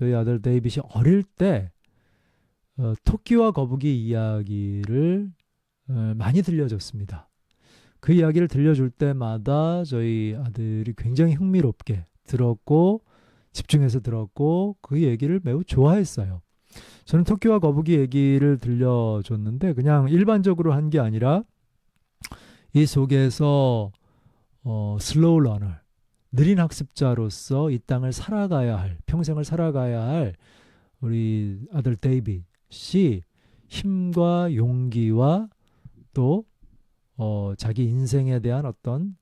저희 아들 데이빗이 어릴 때 토끼와 거북이 이야기를 많이 들려줬습니다. 그 이야기를 들려줄 때마다 저희 아들이 굉장히 흥미롭게 들었고 집중해서 들었고 그 얘기를 매우 좋아했어요. 저는 토끼와 거북이 얘기를 들려줬는데 그냥 일반적으로 한 게 아니라 이 속에서 슬로우 러너, 느린 학습자로서 이 땅을 살아가야 할, 평생을 살아가야 할 우리 아들 데이빗이 힘과 용기와 또 자기 인생에 대한 어떤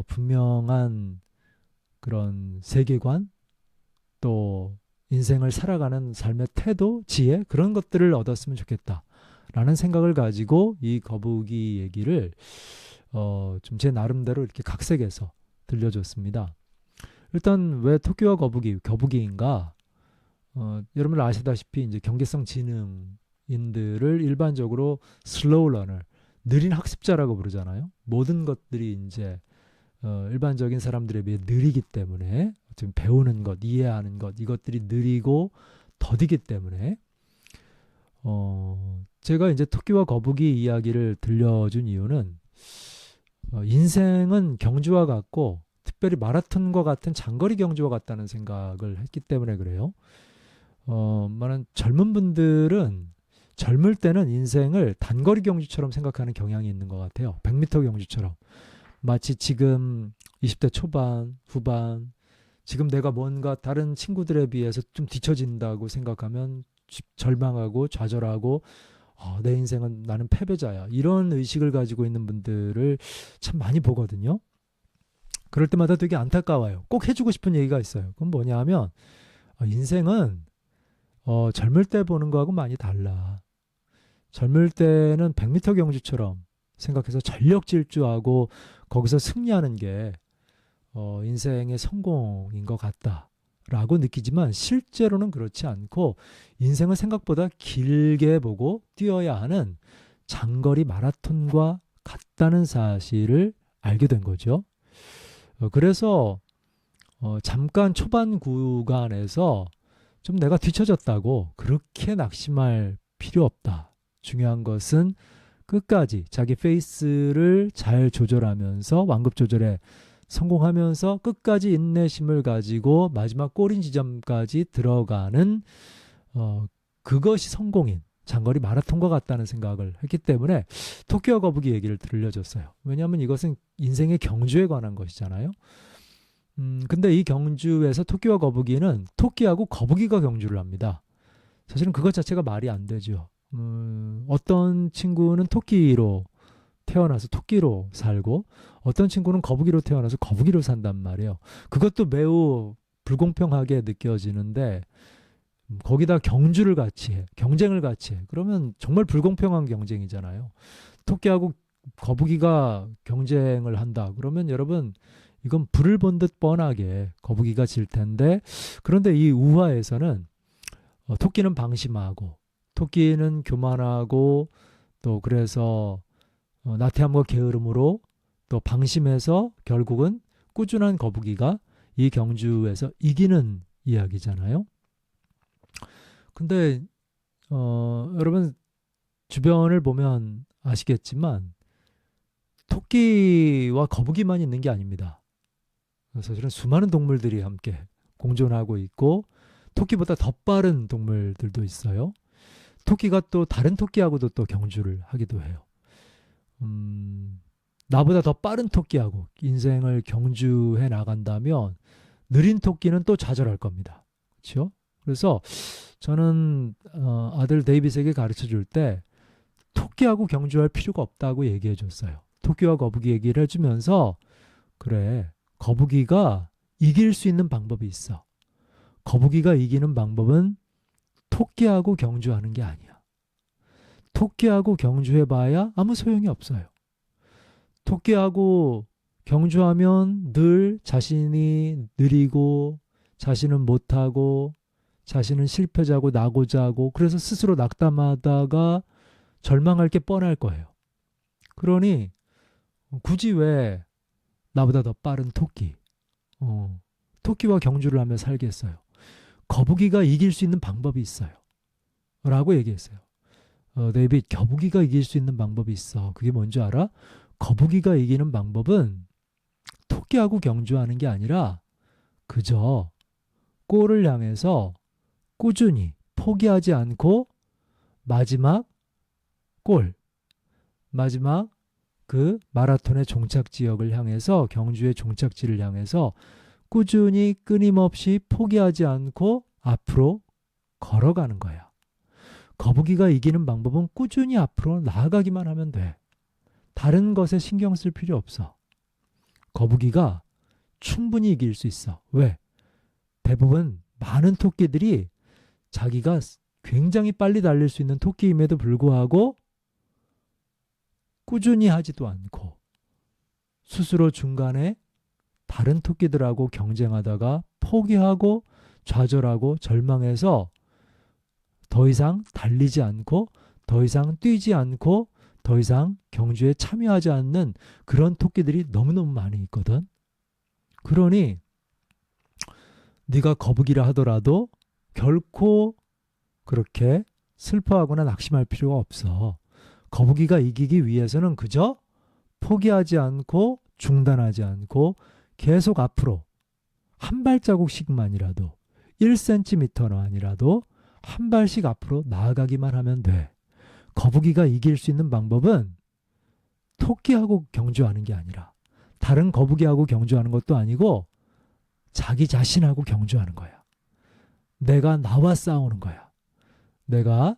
분명한 그런 세계관 또 인생을 살아가는 삶의 태도, 지혜 그런 것들을 얻었으면 좋겠다라는 생각을 가지고 이 거북이 얘기를 좀 제 나름대로 이렇게 각색해서 들려줬습니다. 일단 왜 토끼와 거북이인가? 여러분 아시다시피 이제 경계성 지능인들을 일반적으로 슬로우 러너, 느린 학습자라고 부르잖아요. 모든 것들이 이제 일반적인 사람들에 비해 느리기 때문에 지금 배우는 것, 이해하는 것 이것들이 느리고 더디기 때문에 제가 이제 토끼와 거북이 이야기를 들려준 이유는 인생은 경주와 같고 특별히 마라톤과 같은 장거리 경주와 같다는 생각을 했기 때문에 그래요. 많은 젊은 분들은 젊을 때는 인생을 단거리 경주처럼 생각하는 경향이 있는 것 같아요. 100m 경주처럼. 마치 지금 20대 초반, 후반, 지금 내가 뭔가 다른 친구들에 비해서 좀 뒤처진다고 생각하면 절망하고 좌절하고 내 인생은 나는 패배자야. 이런 의식을 가지고 있는 분들을 참 많이 보거든요. 그럴 때마다 되게 안타까워요. 꼭 해주고 싶은 얘기가 있어요. 그건 뭐냐 하면 인생은 젊을 때 보는 거하고 많이 달라. 젊을 때는 100m 경주처럼 생각해서 전력 질주하고 거기서 승리하는 게 인생의 성공인 것 같다라고 느끼지만 실제로는 그렇지 않고 인생을 생각보다 길게 보고 뛰어야 하는 장거리 마라톤과 같다는 사실을 알게 된 거죠. 그래서 잠깐 초반 구간에서 좀 내가 뒤처졌다고 그렇게 낙심할 필요 없다. 중요한 것은 끝까지 자기 페이스를 잘 조절하면서 완급 조절에 성공하면서 끝까지 인내심을 가지고 마지막 꼬린 지점까지 들어가는 그것이 성공인 장거리 마라톤과 같다는 생각을 했기 때문에 토끼와 거북이 얘기를 들려줬어요. 왜냐하면 이것은 인생의 경주에 관한 것이잖아요. 근데 이 경주에서 토끼와 거북이는 토끼하고 거북이가 경주를 합니다. 사실은 그것 자체가 말이 안 되죠. 어떤 친구는 토끼로 태어나서 토끼로 살고 어떤 친구는 거북이로 태어나서 거북이로 산단 말이에요. 그것도 매우 불공평하게 느껴지는데 거기다 경주를 같이 해, 경쟁을 같이 해. 그러면 정말 불공평한 경쟁이잖아요. 토끼하고 거북이가 경쟁을 한다. 그러면 여러분 이건 불을 본 듯 뻔하게 거북이가 질 텐데 그런데 이 우화에서는 토끼는 방심하고 토끼는 교만하고 또 그래서 나태함과 게으름으로 또 방심해서 결국은 꾸준한 거북이가 이 경주에서 이기는 이야기잖아요. 근데 여러분 주변을 보면 아시겠지만 토끼와 거북이만 있는 게 아닙니다. 사실은 수많은 동물들이 함께 공존하고 있고 토끼보다 더 빠른 동물들도 있어요. 토끼가 또 다른 토끼하고도 또 경주를 하기도 해요. 나보다 더 빠른 토끼하고 인생을 경주해 나간다면 느린 토끼는 또 좌절할 겁니다. 그렇죠? 그래서 저는 아들 데이빗에게 가르쳐 줄 때 토끼하고 경주할 필요가 없다고 얘기해 줬어요. 토끼와 거북이 얘기를 해주면서 그래, 거북이가 이길 수 있는 방법이 있어. 거북이가 이기는 방법은 토끼하고 경주하는 게 아니야. 토끼하고 경주해봐야 아무 소용이 없어요. 토끼하고 경주하면 늘 자신이 느리고 자신은 못하고 자신은 실패자고 나고자고 그래서 스스로 낙담하다가 절망할 게 뻔할 거예요. 그러니 굳이 왜 나보다 더 빠른 토끼와 경주를 하며 살겠어요. 거북이가 이길 수 있는 방법이 있어요. 라고 얘기했어요. 데이빗, 거북이가 이길 수 있는 방법이 있어. 그게 뭔지 알아? 거북이가 이기는 방법은 토끼하고 경주하는 게 아니라 그저 골을 향해서 꾸준히 포기하지 않고 마지막 골, 마지막 그 마라톤의 종착지역을 향해서, 경주의 종착지를 향해서 꾸준히 끊임없이 포기하지 않고 앞으로 걸어가는 거야. 거북이가 이기는 방법은 꾸준히 앞으로 나아가기만 하면 돼. 다른 것에 신경 쓸 필요 없어. 거북이가 충분히 이길 수 있어. 왜? 대부분 많은 토끼들이 자기가 굉장히 빨리 달릴 수 있는 토끼임에도 불구하고 꾸준히 하지도 않고 스스로 중간에 다른 토끼들하고 경쟁하다가 포기하고 좌절하고 절망해서 더 이상 달리지 않고 더 이상 뛰지 않고 더 이상 경주에 참여하지 않는 그런 토끼들이 너무너무 많이 있거든. 그러니 네가 거북이라 하더라도 결코 그렇게 슬퍼하거나 낙심할 필요가 없어. 거북이가 이기기 위해서는 그저 포기하지 않고 중단하지 않고 계속 앞으로 한 발자국씩만이라도 1cm나 아니라도 한 발씩 앞으로 나아가기만 하면 돼. 거북이가 이길 수 있는 방법은 토끼하고 경주하는 게 아니라 다른 거북이하고 경주하는 것도 아니고 자기 자신하고 경주하는 거야. 내가 나와 싸우는 거야. 내가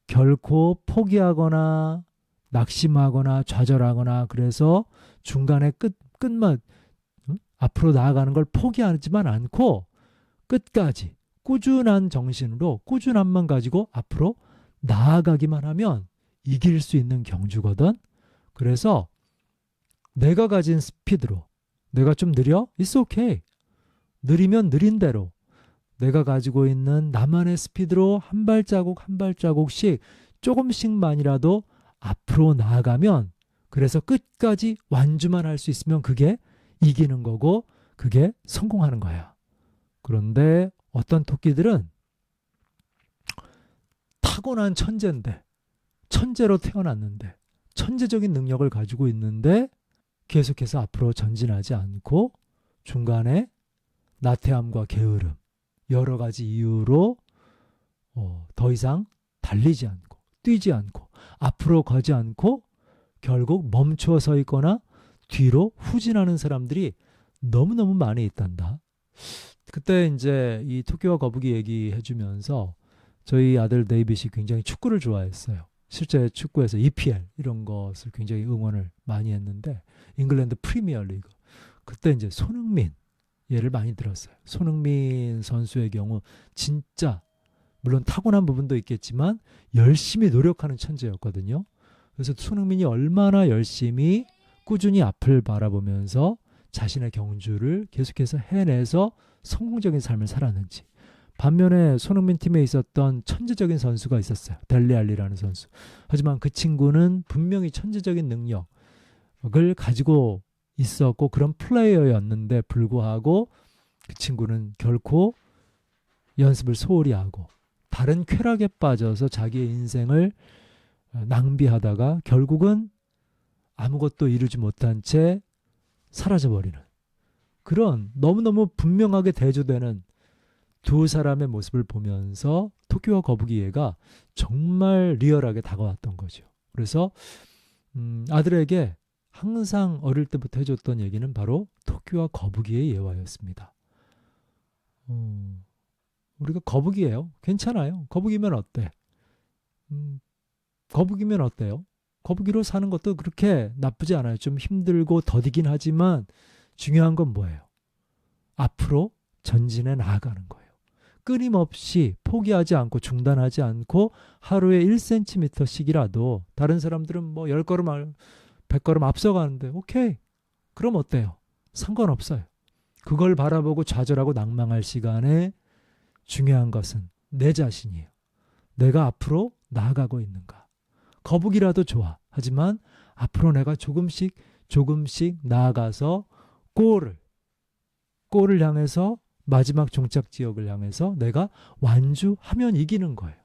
결코 포기하거나 낙심하거나 좌절하거나 그래서 중간에 끝만 앞으로 나아가는 걸 포기하지만 않고 끝까지 꾸준한 정신으로 꾸준함만 가지고 앞으로 나아가기만 하면 이길 수 있는 경주거든. 그래서 내가 가진 스피드로, 내가 좀 느려? It's okay. 느리면 느린 대로 내가 가지고 있는 나만의 스피드로 한 발자국 한 발자국씩 조금씩만이라도 앞으로 나아가면, 그래서 끝까지 완주만 할 수 있으면 그게 이기는 거고 그게 성공하는 거야. 그런데 어떤 토끼들은 타고난 천재인데, 천재로 태어났는데, 천재적인 능력을 가지고 있는데 계속해서 앞으로 전진하지 않고 중간에 나태함과 게으름, 여러 가지 이유로 더 이상 달리지 않고 뛰지 않고 앞으로 가지 않고 결국 멈춰 서 있거나 뒤로 후진하는 사람들이 너무너무 많이 있단다. 그때 이제 이 토끼와 거북이 얘기해 주면서 저희 아들 데이빗이 굉장히 축구를 좋아했어요. 실제 축구에서 EPL 이런 것을 굉장히 응원을 많이 했는데, 잉글랜드 프리미어 리그, 그때 이제 손흥민 예를 많이 들었어요. 손흥민 선수의 경우 진짜 물론 타고난 부분도 있겠지만 열심히 노력하는 천재였거든요. 그래서 손흥민이 얼마나 열심히 꾸준히 앞을 바라보면서 자신의 경주를 계속해서 해내서 성공적인 삶을 살았는지. 반면에 손흥민 팀에 있었던 천재적인 선수가 있었어요. 델리 알리라는 선수. 하지만 그 친구는 분명히 천재적인 능력을 가지고 있었고 그런 플레이어였는데 불구하고 그 친구는 결코 연습을 소홀히 하고 다른 쾌락에 빠져서 자기의 인생을 낭비하다가 결국은 아무것도 이루지 못한 채 사라져버리는 그런 너무너무 분명하게 대조되는 두 사람의 모습을 보면서 토끼와 거북이애가 정말 리얼하게 다가왔던 거죠. 그래서 아들에게 항상 어릴 때부터 해줬던 얘기는 바로 토끼와 거북이의 예화였습니다. 우리가 거북이에요. 괜찮아요. 거북이면 어때? 거북이면 어때요? 거북이로 사는 것도 그렇게 나쁘지 않아요. 좀 힘들고 더디긴 하지만 중요한 건 뭐예요? 앞으로 전진해 나아가는 거예요. 끊임없이 포기하지 않고 중단하지 않고 하루에 1cm씩이라도 다른 사람들은 뭐 10걸음 100걸음 앞서가는데 오케이. 그럼 어때요? 상관없어요. 그걸 바라보고 좌절하고 낭망할 시간에 중요한 것은 내 자신이에요. 내가 앞으로 나아가고 있는가. 거북이라도 좋아. 하지만 앞으로 내가 조금씩 나아가서 골을 향해서 마지막 종착 지역을 향해서 내가 완주하면 이기는 거예요.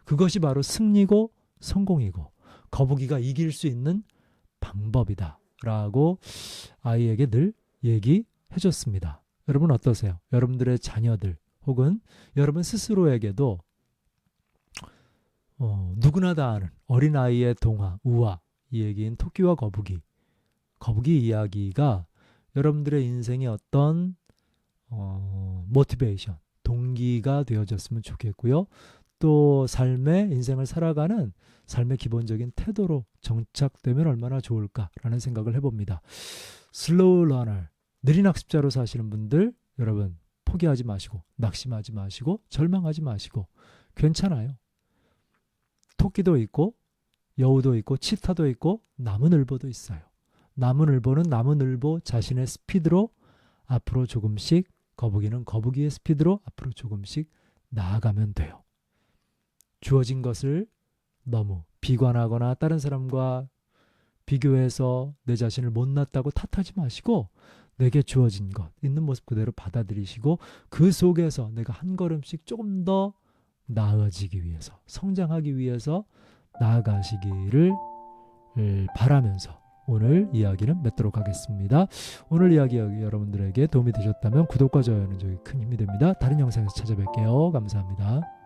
그것이 바로 승리고 성공이고 거북이가 이길 수 있는 방법이다 라고 아이에게 늘 얘기해 줬습니다. 여러분 어떠세요? 여러분들의 자녀들 혹은 여러분 스스로에게도 누구나 다 아는 어린아이의 동화, 우화, 이 얘기인 토끼와 거북이, 거북이 이야기가 여러분들의 인생의 어떤 모티베이션, 동기가 되어졌으면 좋겠고요. 또 삶의 인생을 살아가는 삶의 기본적인 태도로 정착되면 얼마나 좋을까라는 생각을 해봅니다. 슬로우 러너, 느린 학습자로 사시는 분들 여러분 포기하지 마시고 낙심하지 마시고 절망하지 마시고 괜찮아요. 토끼도 있고 여우도 있고 치타도 있고 나무늘보도 있어요. 나무늘보는 나무늘보 자신의 스피드로 앞으로 조금씩, 거북이는 거북이의 스피드로 앞으로 조금씩 나아가면 돼요. 주어진 것을 너무 비관하거나 다른 사람과 비교해서 내 자신을 못났다고 탓하지 마시고 내게 주어진 것 있는 모습 그대로 받아들이시고 그 속에서 내가 한 걸음씩 조금 더 나아지기 위해서, 성장하기 위해서 나아가시기를 바라면서 오늘 이야기는 맺도록 하겠습니다. 오늘 이야기 여러분들에게 도움이 되셨다면 구독과 좋아요는 저희 큰 힘이 됩니다. 다른 영상에서 찾아뵐게요. 감사합니다.